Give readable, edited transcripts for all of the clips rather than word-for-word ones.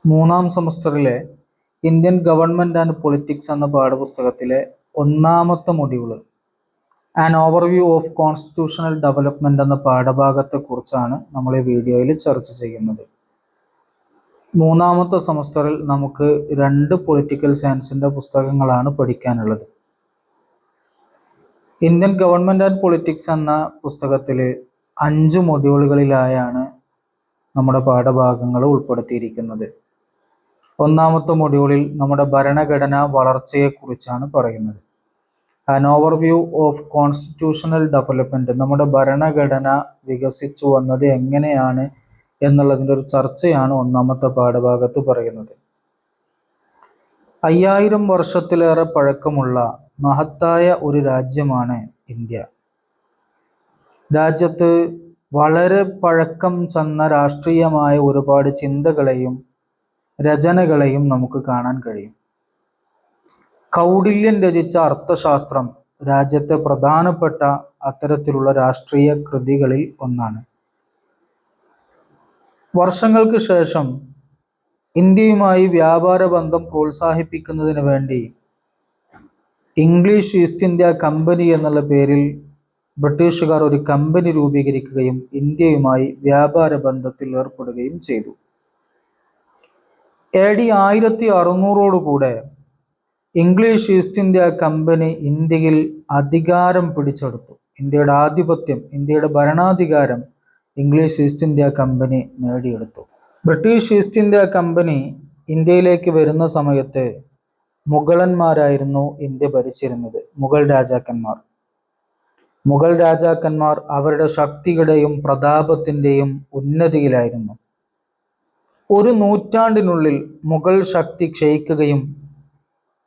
മൂന്നാം സെമസ്റ്ററിലെ Indian government and politics എന്ന പാഠപുസ്തകത്തിലെ ഒന്നാമത്തെ module an overview of constitutional development എന്ന പാഠഭാഗത്തെക്കുറിച്ചാണ് നമ്മൾ ഈ വീഡിയോയിൽ ചർച്ച ചെയ്യുന്നത്. മൂന്നാമത്തെ സെമസ്റ്ററിൽ നമുക്ക് 2 പൊളിറ്റിക്കൽ സയൻസിൻ്റെ പുസ്തകങ്ങളാണ് പഠിക്കാനുള്ളത്. ഇന്ത്യൻ ഗവൺമെൻറ് ആൻഡ് പൊളിറ്റിക്സ് എന്ന പുസ്തകത്തിൽ 5 മൊഡ്യൂളുകളിലായാണ് നമ്മുടെ പാഠഭാഗങ്ങൾ ഉൾപ്പെടുത്തിയിരിക്കുന്നത്. ഒന്നാമത്തെ മൊഡ്യൂളിൽ നമ്മുടെ ഭരണഘടനാ വളർച്ചയെക്കുറിച്ചാണ് പറയുന്നത്. An overview of constitutional development, നമ്മുടെ ഭരണഘടന വികസിച്ചു വന്നത് എങ്ങനെയാണ് എന്നുള്ളതിൻ്റെ ഒരു ചർച്ചയാണ് ഒന്നാമത്തെ പാഠഭാഗത്ത് പറയുന്നത്. 5000 വർഷത്തിലേറെ പഴക്കമുള്ള മഹത്തായ ഒരു രാജ്യമാണ് ഇന്ത്യ. രാജ്യത്ത് വളരെ പഴക്കം ചെന്ന രാഷ്ട്രീയമായ ഒരുപാട് ചിന്തകളെയും രചനകളെയും നമുക്ക് കാണാൻ കഴിയും. കൗടില്യൻ രചിച്ച അർത്ഥശാസ്ത്രം രാജ്യത്തെ പ്രധാനപ്പെട്ട അത്തരത്തിലുള്ള രാഷ്ട്രീയ കൃതികളിൽ ഒന്നാണ്. വർഷങ്ങൾക്ക് ശേഷം ഇന്ത്യയുമായി വ്യാപാര ബന്ധം പ്രോത്സാഹിപ്പിക്കുന്നതിന് വേണ്ടി ഇംഗ്ലീഷ് ഈസ്റ്റ് ഇന്ത്യ കമ്പനി എന്നുള്ള പേരിൽ ബ്രിട്ടീഷുകാർ ഒരു കമ്പനി രൂപീകരിക്കുകയും ഇന്ത്യയുമായി വ്യാപാര ബന്ധത്തിൽ ഏർപ്പെടുകയും ചെയ്തു. AD 1600 English east India company ഇന്ത്യയിൽ അധികാരം പിടിച്ചെടുത്തു. ഇന്ത്യയുടെ ആധിപത്യം, ഇന്ത്യയുടെ ഭരണാധികാരം ഇംഗ്ലീഷ് ഈസ്റ്റ് ഇന്ത്യ കമ്പനി നേടിയെടുത്തു. ബ്രിട്ടീഷ് ഈസ്റ്റ് ഇന്ത്യ കമ്പനി ഇന്ത്യയിലേക്ക് വരുന്ന സമയത്ത് മുഗളന്മാരായിരുന്നു ഇന്ത്യ ഭരിച്ചിരുന്നത്. മുഗൾ രാജാക്കന്മാർ അവരുടെ ശക്തിയുടെയും പ്രതാപത്തിൻ്റെയും ഉന്നതിയിലായിരുന്നു. ഒരു നൂറ്റാണ്ടിനുള്ളിൽ മുഗൾ ശക്തി ക്ഷയിക്കുകയും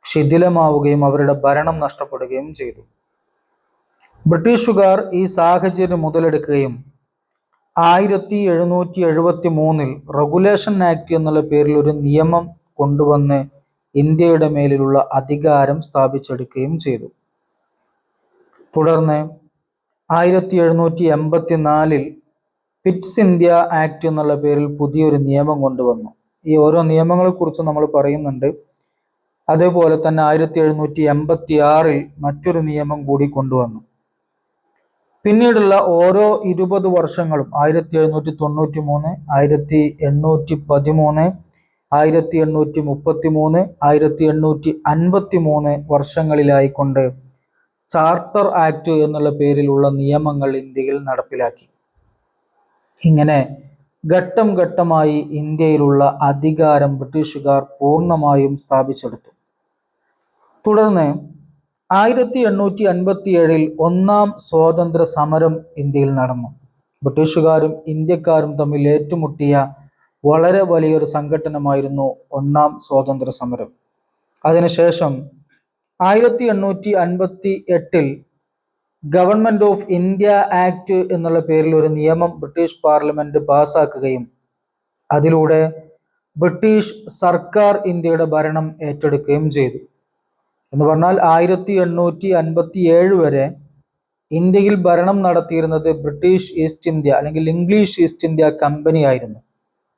ശിഥിലമാവുകയും അവരുടെ ഭരണം നഷ്ടപ്പെടുകയും ചെയ്തു. ബ്രിട്ടീഷുകാർ ഈ സാഹചര്യം മുതലെടുക്കുകയും 1773 റെഗുലേഷൻ ആക്ട് എന്നുള്ള പേരിൽ ഒരു നിയമം കൊണ്ടുവന്ന് ഇന്ത്യയുടെ മേലിലുള്ള അധികാരം സ്ഥാപിച്ചെടുക്കുകയും ചെയ്തു. തുടർന്ന് 1784 പിറ്റ്സ് ഇന്ത്യ ആക്ട് എന്നുള്ള പേരിൽ പുതിയൊരു നിയമം കൊണ്ടുവന്നു. ഈ ഓരോ നിയമങ്ങളെക്കുറിച്ച് നമ്മൾ പറയുന്നുണ്ട്. അതേപോലെ തന്നെ 1786 മറ്റൊരു നിയമം കൂടി കൊണ്ടുവന്നു. പിന്നീടുള്ള ഓരോ 20 വർഷങ്ങളും 1793, 1813, 1833, 1853 വർഷങ്ങളിലായിക്കൊണ്ട് ചാർട്ടർ ആക്ട് എന്നുള്ള പേരിലുള്ള നിയമങ്ങൾ ഇന്ത്യയിൽ നടപ്പിലാക്കി. ഇങ്ങനെ ഘട്ടം ഘട്ടമായി ഇന്ത്യയിലുള്ള അധികാരം ബ്രിട്ടീഷുകാർ പൂർണ്ണമായും സ്ഥാപിച്ചെടുത്തു. തുടർന്ന് 1857 ഒന്നാം സ്വാതന്ത്ര്യ സമരം ഇന്ത്യയിൽ നടന്നു. ബ്രിട്ടീഷുകാരും ഇന്ത്യക്കാരും തമ്മിൽ ഏറ്റുമുട്ടിയ വളരെ വലിയൊരു സംഘട്ടനമായിരുന്നു ഒന്നാം സ്വാതന്ത്ര്യ സമരം. അതിനുശേഷം 1858 ഗവൺമെൻറ് ഓഫ് ഇന്ത്യ ആക്ട് എന്നുള്ള പേരിൽ ഒരു നിയമം ബ്രിട്ടീഷ് പാർലമെന്റ് പാസ്സാക്കുകയും അതിലൂടെ ബ്രിട്ടീഷ് സർക്കാർ ഇന്ത്യയുടെ ഭരണം ഏറ്റെടുക്കുകയും ചെയ്തു. എന്ന് പറഞ്ഞാൽ 1857 വരെ ഇന്ത്യയിൽ ഭരണം നടത്തിയിരുന്നത് ബ്രിട്ടീഷ് ഈസ്റ്റ് ഇന്ത്യ അല്ലെങ്കിൽ ഇംഗ്ലീഷ് ഈസ്റ്റ് ഇന്ത്യ കമ്പനി ആയിരുന്നു.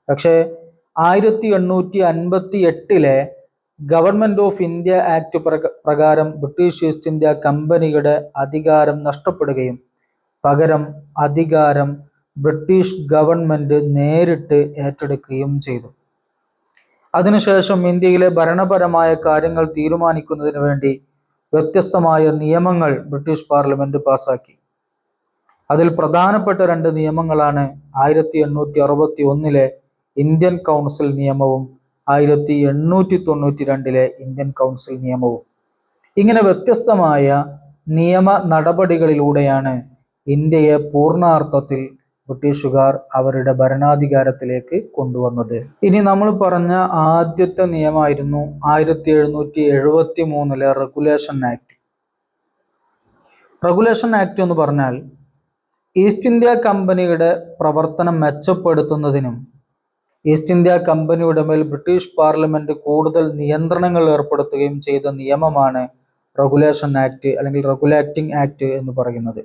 പക്ഷേ 1858 ഗവൺമെൻറ് ഓഫ് ഇന്ത്യ ആക്ട് പ്രകാരം ബ്രിട്ടീഷ് ഈസ്റ്റ് ഇന്ത്യ കമ്പനിയുടെ അധികാരം നഷ്ടപ്പെടുകയും പകരം അധികാരം ബ്രിട്ടീഷ് ഗവൺമെൻറ് നേരിട്ട് ഏറ്റെടുക്കുകയും ചെയ്തു. അതിനുശേഷം ഇന്ത്യയിലെ ഭരണപരമായ കാര്യങ്ങൾ തീരുമാനിക്കുന്നതിന് വേണ്ടി വ്യത്യസ്തമായ നിയമങ്ങൾ ബ്രിട്ടീഷ് പാർലമെന്റ് പാസാക്കി. അതിൽ പ്രധാനപ്പെട്ട 2 നിയമങ്ങളാണ് 1861 ഇന്ത്യൻ കൗൺസിൽ നിയമവും 1892 ഇന്ത്യൻ കൗൺസിൽ നിയമവും. ഇങ്ങനെ വ്യത്യസ്തമായ നിയമ നടപടികളിലൂടെയാണ് ഇന്ത്യയെ പൂർണ്ണാർത്ഥത്തിൽ ബ്രിട്ടീഷുകാർ അവരുടെ ഭരണാധികാരത്തിലേക്ക് കൊണ്ടുവന്നത്. ഇനി നമ്മൾ പറഞ്ഞ ആദ്യത്തെ നിയമമായിരുന്നു 1773 റെഗുലേഷൻ ആക്ട്. റെഗുലേഷൻ ആക്ട് എന്ന് പറഞ്ഞാൽ ഈസ്റ്റ് ഇന്ത്യ കമ്പനിയുടെ പ്രവർത്തനം മെച്ചപ്പെടുത്തുന്നതിനും ഈസ്റ്റ് ഇന്ത്യ കമ്പനിയുടെ മേൽ ബ്രിട്ടീഷ് പാർലമെന്റ് കൂടുതൽ നിയന്ത്രണങ്ങൾ ഏർപ്പെടുത്തുകയും ചെയ്ത നിയമമാണ് റെഗുലേഷൻ ആക്ട് അല്ലെങ്കിൽ റെഗുലേറ്റിംഗ് ആക്ട് എന്ന് പറയുന്നത്.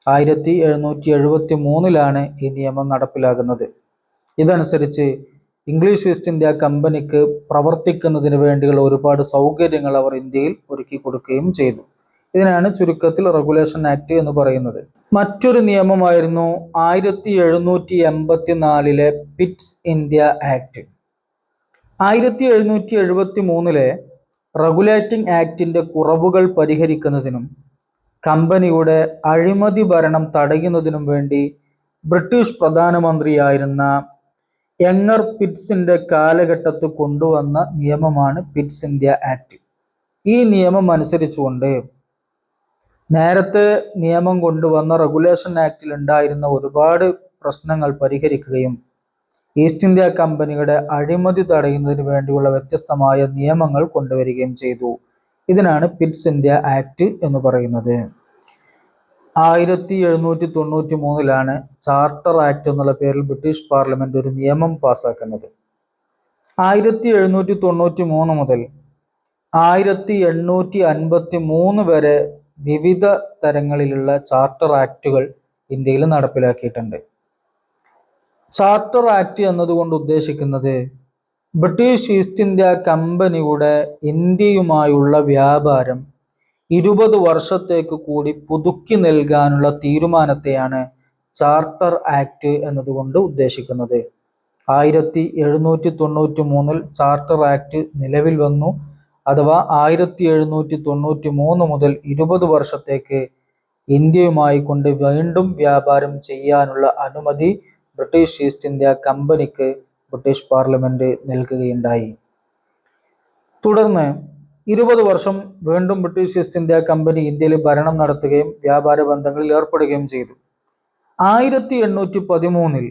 1773 ഈ നിയമം നടപ്പിലാകുന്നത്. ഇതനുസരിച്ച് ഇംഗ്ലീഷ് ഈസ്റ്റ് ഇന്ത്യ കമ്പനിക്ക് പ്രവർത്തിക്കുന്നതിന് വേണ്ടിയുള്ള ഒരുപാട് സൗകര്യങ്ങൾ അവർ ഇന്ത്യയിൽ ഒരുക്കി കൊടുക്കുകയും ചെയ്തു. ഇതിനാണ് ചുരുക്കത്തിൽ റെഗുലേഷൻ ആക്ട് എന്ന് പറയുന്നത്. മറ്റൊരു നിയമമായിരുന്നു 1784 പിറ്റ്സ് ഇന്ത്യ ആക്ട്. 1773 റെഗുലേറ്റിംഗ് ആക്ടിന്റെ കുറവുകൾ പരിഹരിക്കുന്നതിനും കമ്പനിയുടെ അഴിമതി ഭരണം തടയുന്നതിനും വേണ്ടി ബ്രിട്ടീഷ് പ്രധാനമന്ത്രിയായിരുന്ന യങ്ങർ പിറ്റ്സിന്റെ കാലഘട്ടത്തിൽ കൊണ്ടുവന്ന നിയമമാണ് പിറ്റ്സ് ഇന്ത്യ ആക്ട്. ഈ നിയമം അനുസരിച്ചുകൊണ്ട് നേരത്തെ നിയമം കൊണ്ടുവന്ന റെഗുലേഷൻ ആക്ടിൽ ഉണ്ടായിരുന്ന ഒരുപാട് പ്രശ്നങ്ങൾ പരിഹരിക്കുകയും ഈസ്റ്റ് ഇന്ത്യ കമ്പനിയുടെ അഴിമതി തടയുന്നതിന് വേണ്ടിയുള്ള വ്യത്യസ്തമായ നിയമങ്ങൾ കൊണ്ടുവരികയും ചെയ്തു. ഇതിനാണ് പിറ്റ്സ് ഇന്ത്യ ആക്ട് എന്ന് പറയുന്നത്. 1793 ചാർട്ടർ ആക്ട് എന്നുള്ള പേരിൽ ബ്രിട്ടീഷ് പാർലമെന്റ് ഒരു നിയമം പാസ്സാക്കുന്നത്. 1793 മുതൽ 1853 വരെ വിവിധ തരങ്ങളിലുള്ള ചാർട്ടർ ആക്ടുകൾ ഇന്ത്യയിൽ നടപ്പിലാക്കിയിട്ടുണ്ട്. ചാർട്ടർ ആക്ട് എന്നതുകൊണ്ട് ഉദ്ദേശിക്കുന്നത് ബ്രിട്ടീഷ് ഈസ്റ്റ് ഇന്ത്യ കമ്പനിയുടെ ഇന്ത്യയുമായുള്ള വ്യാപാരം 20 വർഷത്തേക്ക് കൂടി പുതുക്കി നൽകാനുള്ള തീരുമാനത്തെയാണ് ചാർട്ടർ ആക്ട് എന്നതുകൊണ്ട് ഉദ്ദേശിക്കുന്നത്. 1793 ചാർട്ടർ ആക്ട് നിലവിൽ വന്നു. അഥവാ 1793 മുതൽ 20 വർഷത്തേക്ക് ഇന്ത്യയുമായി കൊണ്ട് വീണ്ടും വ്യാപാരം ചെയ്യാനുള്ള അനുമതി ബ്രിട്ടീഷ് ഈസ്റ്റ് ഇന്ത്യ കമ്പനിക്ക് ബ്രിട്ടീഷ് പാർലമെന്റ് നൽകുകയുണ്ടായി. തുടർന്ന് 20 വർഷം വീണ്ടും ബ്രിട്ടീഷ് ഈസ്റ്റ് ഇന്ത്യ കമ്പനി ഇന്ത്യയിൽ ഭരണം നടത്തുകയും വ്യാപാര ബന്ധങ്ങളിൽ ഏർപ്പെടുകയും ചെയ്തു. 1813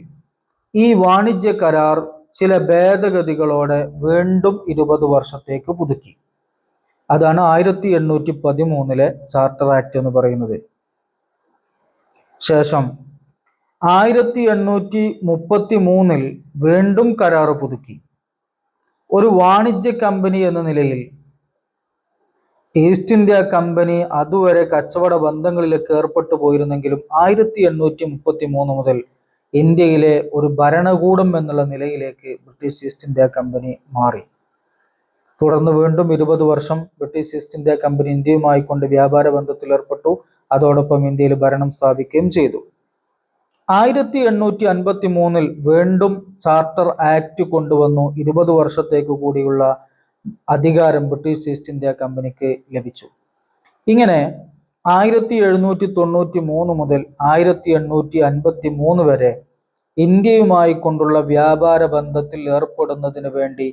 ഈ വാണിജ്യ കരാർ ചില ഭേദഗതികളോടെ വീണ്ടും 20 വർഷത്തേക്ക് പുതുക്കി. അതാണ് 1813 ചാർട്ടർ ആക്ട് എന്ന് പറയുന്നത്. ശേഷം 1833 വീണ്ടും കരാർ പുതുക്കി. ഒരു വാണിജ്യ കമ്പനി എന്ന നിലയിൽ ഈസ്റ്റ് ഇന്ത്യ കമ്പനി അതുവരെ കച്ചവട ബന്ധങ്ങളിലേക്ക് ഏർപ്പെട്ടു പോയിരുന്നെങ്കിലും 1833 മുതൽ ഇന്ത്യയിലെ ഒരു ഭരണകൂടം എന്നുള്ള നിലയിലേക്ക് ബ്രിട്ടീഷ് ഈസ്റ്റ് ഇന്ത്യ കമ്പനി മാറി. തുടർന്ന് വീണ്ടും 20 വർഷം ബ്രിട്ടീഷ് ഈസ്റ്റ് ഇന്ത്യ കമ്പനി ഇന്ത്യയുമായി കൊണ്ട് വ്യാപാര ബന്ധത്തിൽ ഏർപ്പെട്ടു. അതോടൊപ്പം ഇന്ത്യയിൽ ഭരണം സ്ഥാപിക്കുകയും ചെയ്തു. 1853 വീണ്ടും ചാർട്ടർ ആക്ട് കൊണ്ടുവന്നു. 20 വർഷത്തേക്ക് കൂടിയുള്ള അധികാരം ബ്രിട്ടീഷ് ഈസ്റ്റ് ഇന്ത്യ കമ്പനിക്ക് ലഭിച്ചു. ഇങ്ങനെ 1793 മുതൽ 1853 വരെ ഇന്ത്യയുമായി കൊണ്ടുള്ള വ്യാപാര ബന്ധത്തിൽ ഏർപ്പെടുന്നതിന് വേണ്ടി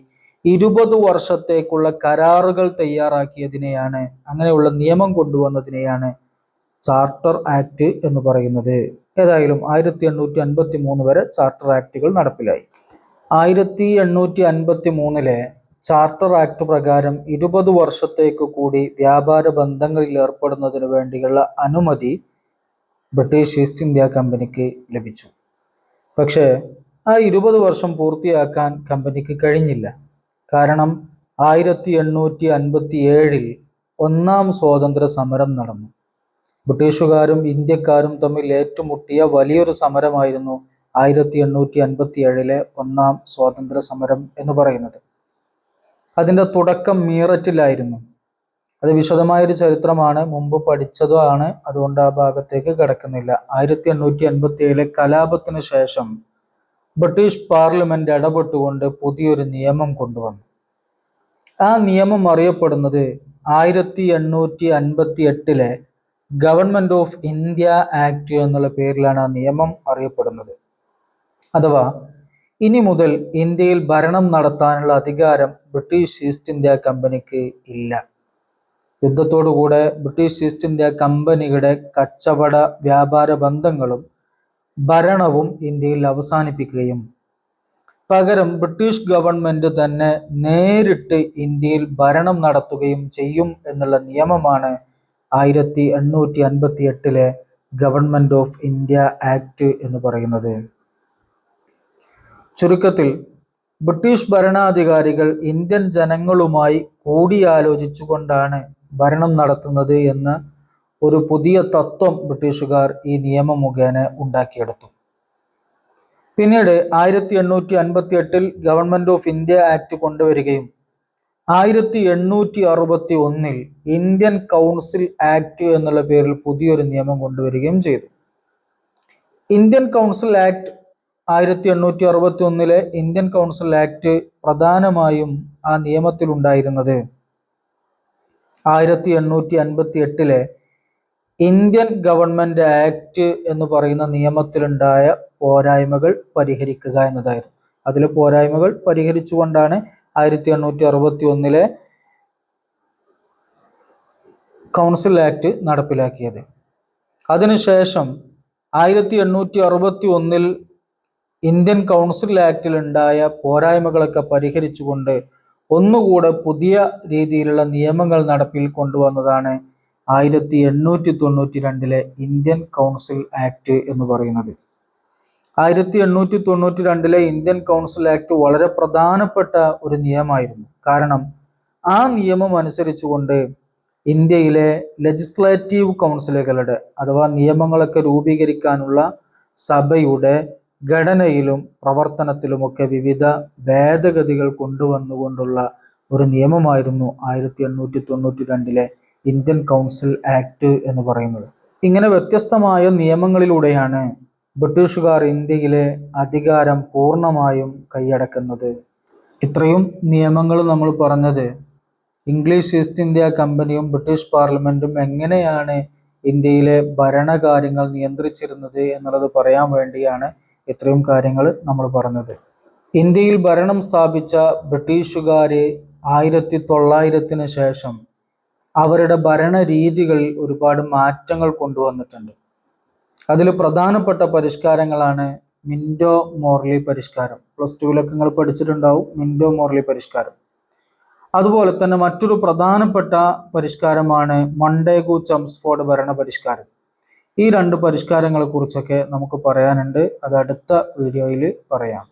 20 വർഷത്തേക്കുള്ള കരാറുകൾ തയ്യാറാക്കിയതിനെയാണ്, അങ്ങനെയുള്ള നിയമം കൊണ്ടുവന്നതിനെയാണ് ചാർട്ടർ ആക്ട് എന്ന് പറയുന്നത്. ഏതായാലും 1853 വരെ ചാർട്ടർ ആക്ടുകൾ നടപ്പിലായി. 1853 ചാർട്ടർ ആക്ട് പ്രകാരം 20 വർഷത്തേക്ക് കൂടി വ്യാപാര ബന്ധങ്ങളിൽ ഏർപ്പെടുന്നതിന് വേണ്ടിയുള്ള അനുമതി ബ്രിട്ടീഷ് ഈസ്റ്റ് ഇന്ത്യ കമ്പനിക്ക് ലഭിച്ചു. പക്ഷേ ആ 20 വർഷം പൂർത്തിയാക്കാൻ കമ്പനിക്ക് കഴിഞ്ഞില്ല. കാരണം 1857 ഒന്നാം സ്വാതന്ത്ര്യ സമരം നടന്നു. ബ്രിട്ടീഷുകാരും ഇന്ത്യക്കാരും തമ്മിൽ ഏറ്റുമുട്ടിയ വലിയൊരു സമരമായിരുന്നു 1857 ഒന്നാം സ്വാതന്ത്ര്യ സമരം എന്ന് പറയുന്നത്. അതിൻ്റെ തുടക്കം മീററ്റിലായിരുന്നു. അത് വിശദമായൊരു ചരിത്രമാണ്, മുമ്പ് പഠിച്ചതാണ്, അതുകൊണ്ട് ആ ഭാഗത്തേക്ക് കിടക്കുന്നില്ല. 1857 കലാപത്തിന് ശേഷം ബ്രിട്ടീഷ് പാർലമെന്റ് ഇടപെട്ടുകൊണ്ട് പുതിയൊരു നിയമം കൊണ്ടുവന്നു. ആ നിയമം അറിയപ്പെടുന്നത് 1858 ഗവൺമെന്റ് ഓഫ് ഇന്ത്യ ആക്ട് എന്നുള്ള പേരിലാണ് ആ നിയമം അറിയപ്പെടുന്നത്. അഥവാ ഇനി മുതൽ ഇന്ത്യയിൽ ഭരണം നടത്താനുള്ള അധികാരം ബ്രിട്ടീഷ് ഈസ്റ്റ് ഇന്ത്യ കമ്പനിക്ക് ഇല്ല. യുദ്ധത്തോടുകൂടെ ബ്രിട്ടീഷ് ഈസ്റ്റ് ഇന്ത്യ കമ്പനിയുടെ കച്ചവട വ്യാപാര ബന്ധങ്ങളും ഭരണവും ഇന്ത്യയിൽ അവസാനിപ്പിക്കുകയും പകരം ബ്രിട്ടീഷ് ഗവൺമെന്റ് തന്നെ നേരിട്ട് ഇന്ത്യയിൽ ഭരണം നടത്തുകയും ചെയ്യും എന്നുള്ള നിയമമാണ് 1858 ഗവൺമെന്റ് ഓഫ് ഇന്ത്യ ആക്ട് എന്ന് പറയുന്നത്. ചുരുക്കത്തിൽ ബ്രിട്ടീഷ് ഭരണാധികാരികൾ ഇന്ത്യൻ ജനങ്ങളുമായി കൂടിയാലോചിച്ചുകൊണ്ടാണ് ഭരണം നടത്തുന്നത് എന്ന ഒരു പുതിയ തത്വം ബ്രിട്ടീഷുകാർ ഈ നിയമം മുഖേന ഉണ്ടാക്കിയെടുത്തു. പിന്നീട് 1858 ഗവൺമെന്റ് ഓഫ് ഇന്ത്യ ആക്ട് കൊണ്ടുവരികയും 1861 ഇന്ത്യൻ കൗൺസിൽ ആക്ട് എന്നുള്ള പേരിൽ പുതിയൊരു നിയമം കൊണ്ടുവരികയും ചെയ്തു. Indian council act 1861 Indian council act പ്രധാനമായും ആ നിയമത്തിൽ ഉണ്ടായിരുന്നത് 1858 ഇന്ത്യൻ ഗവൺമെന്റ് ആക്ട് എന്ന് പറയുന്ന നിയമത്തിലുണ്ടായ പോരായ്മകൾ പരിഹരിക്കുക എന്നതായിരുന്നു. അതിലെ പോരായ്മകൾ പരിഹരിച്ചുകൊണ്ടാണ് 1861 കൗൺസിൽ ആക്ട് നടപ്പിലാക്കിയത്. അതിനുശേഷം 1861 ഇന്ത്യൻ കൗൺസിൽ ആക്ടിൽ ഉണ്ടായ പോരായ്മകളൊക്കെ പരിഹരിച്ചുകൊണ്ട് ഒന്നുകൂടെ പുതിയ രീതിയിലുള്ള നിയമങ്ങൾ നടപ്പിൽ കൊണ്ടുവന്നതാണ് 1892 ഇന്ത്യൻ കൗൺസിൽ ആക്ട് എന്ന് പറയുന്നത്. 1892 ഇന്ത്യൻ കൗൺസിൽ ആക്ട് വളരെ പ്രധാനപ്പെട്ട ഒരു നിയമമായിരുന്നു. കാരണം ആ നിയമം അനുസരിച്ചുകൊണ്ട് ഇന്ത്യയിലെ ലെജിസ്ലേറ്റീവ് കൗൺസിലുകളുടെ അഥവാ നിയമങ്ങളൊക്കെ രൂപീകരിക്കാനുള്ള സഭയുടെ ഘടനയിലും പ്രവർത്തനത്തിലുമൊക്കെ വിവിധ ഭേദഗതികൾ കൊണ്ടുവന്നുകൊണ്ടുള്ള ഒരു നിയമമായിരുന്നു 1892 ഇന്ത്യൻ കൗൺസിൽ ആക്ട് എന്ന് പറയുന്നത്. ഇങ്ങനെ വ്യത്യസ്തമായ നിയമങ്ങളിലൂടെയാണ് ബ്രിട്ടീഷുകാർ ഇന്ത്യയിലെ അധികാരം പൂർണ്ണമായും കൈയടക്കുന്നത്. ഇത്രയും നിയമങ്ങൾ നമ്മൾ പറഞ്ഞത് ഇംഗ്ലീഷ് ഈസ്റ്റ് ഇന്ത്യ കമ്പനിയും ബ്രിട്ടീഷ് പാർലമെന്റും എങ്ങനെയാണ് ഇന്ത്യയിലെ ഭരണകാര്യങ്ങൾ നിയന്ത്രിച്ചിരുന്നത് എന്നുള്ളത് പറയാൻ വേണ്ടിയാണ് ഇത്രയും കാര്യങ്ങൾ നമ്മൾ പറഞ്ഞത്. ഇന്ത്യയിൽ ഭരണം സ്ഥാപിച്ച ബ്രിട്ടീഷുകാര് 1900 ശേഷം അവരുടെ ഭരണരീതികളിൽ ഒരുപാട് മാറ്റങ്ങൾ കൊണ്ടുവന്നിട്ടുണ്ട്. അതിൽ പ്രധാനപ്പെട്ട പരിഷ്കാരങ്ങളാണ് മിന്റോ മോർലി പരിഷ്കാരം. +2 നിങ്ങൾ പഠിച്ചിട്ടുണ്ടാവും മിന്റോ മോർലി പരിഷ്കാരം. അതുപോലെ തന്നെ മറ്റൊരു പ്രധാനപ്പെട്ട പരിഷ്കാരമാണ് മണ്ടേഗു ചംസ്ഫോർഡ് ഭരണ പരിഷ്കാരം. ഈ 2 പരിഷ്കാരങ്ങളെ കുറിച്ചൊക്കെ നമുക്ക് പറയാനുണ്ട്. അത് അടുത്ത വീഡിയോയിൽ പറയാം.